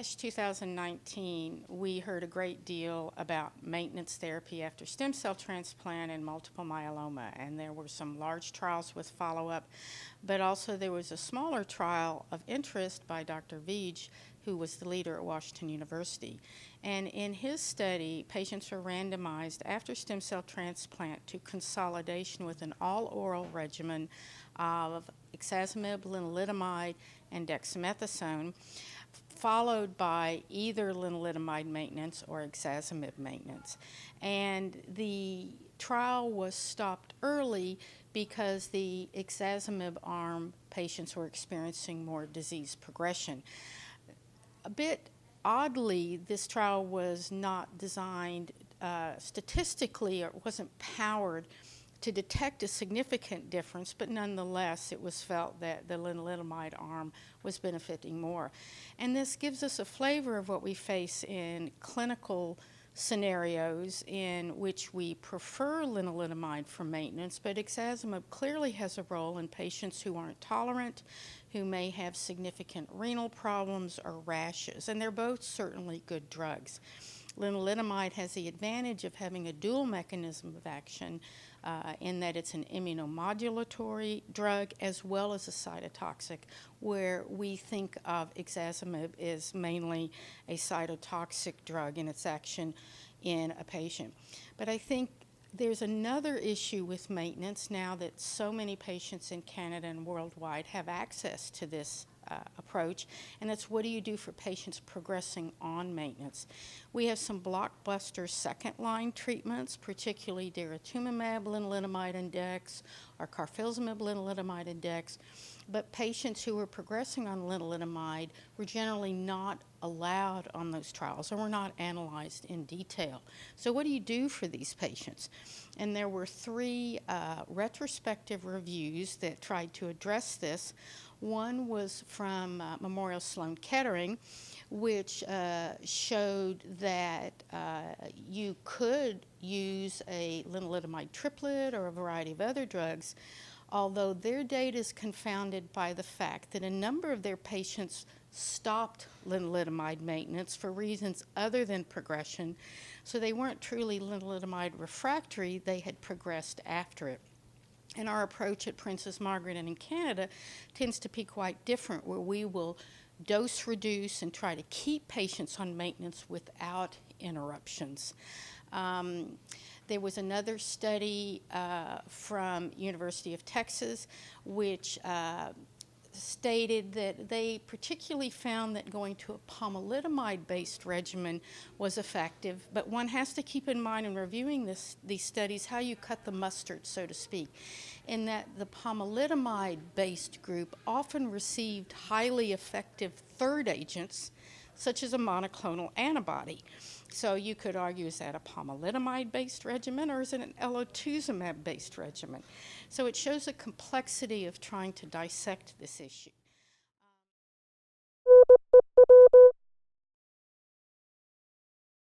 ASH 2019, we heard a great deal about maintenance therapy after stem cell transplant and multiple myeloma, and there were some large trials with follow-up, but also there was a smaller trial of interest by Dr. Veej, who was the leader at Washington University. And in his study, patients were randomized after stem cell transplant to consolidation with an all-oral regimen of ixazomib, lenalidomide, and dexamethasone, followed by either lenalidomide maintenance or ixazomib maintenance. And the trial was stopped early because the ixazomib arm patients were experiencing more disease progression. A bit oddly, this trial was not designed statistically, or it wasn't powered to detect a significant difference, but nonetheless it was felt that the lenalidomide arm was benefiting more. And this gives us a flavor of what we face in clinical scenarios in which we prefer lenalidomide for maintenance, but ixazomib clearly has a role in patients who aren't tolerant, who may have significant renal problems or rashes, and they're both certainly good drugs. Lenalidomide has the advantage of having a dual mechanism of action in that it's an immunomodulatory drug as well as a cytotoxic, where we think of ixazomib as mainly a cytotoxic drug in its action in a patient. But I think there's another issue with maintenance now that so many patients in Canada and worldwide have access to this approach, and that's what do you do for patients progressing on maintenance. We have some blockbuster second-line treatments, particularly daratumumab, lenalidomide, and dex, or carfilzomib, lenalidomide, and dex, but patients who were progressing on lenalidomide were generally not allowed on those trials or were not analyzed in detail. So what do you do for these patients? And there were three retrospective reviews that tried to address this. One was from Memorial Sloan Kettering, which showed that you could use a lenalidomide triplet or a variety of other drugs, although their data is confounded by the fact that a number of their patients stopped lenalidomide maintenance for reasons other than progression, so they weren't truly lenalidomide refractory, they had progressed after it. And our approach at Princess Margaret and in Canada tends to be quite different, where we will dose reduce and try to keep patients on maintenance without interruptions. There was another study from University of Texas which stated that they particularly found that going to a pomalidomide-based regimen was effective, but one has to keep in mind in reviewing these studies how you cut the mustard, so to speak, in that the pomalidomide-based group often received highly effective third agents, such as a monoclonal antibody. So you could argue, is that a pomalidomide-based regimen or is it an elotuzumab-based regimen? So it shows the complexity of trying to dissect this issue.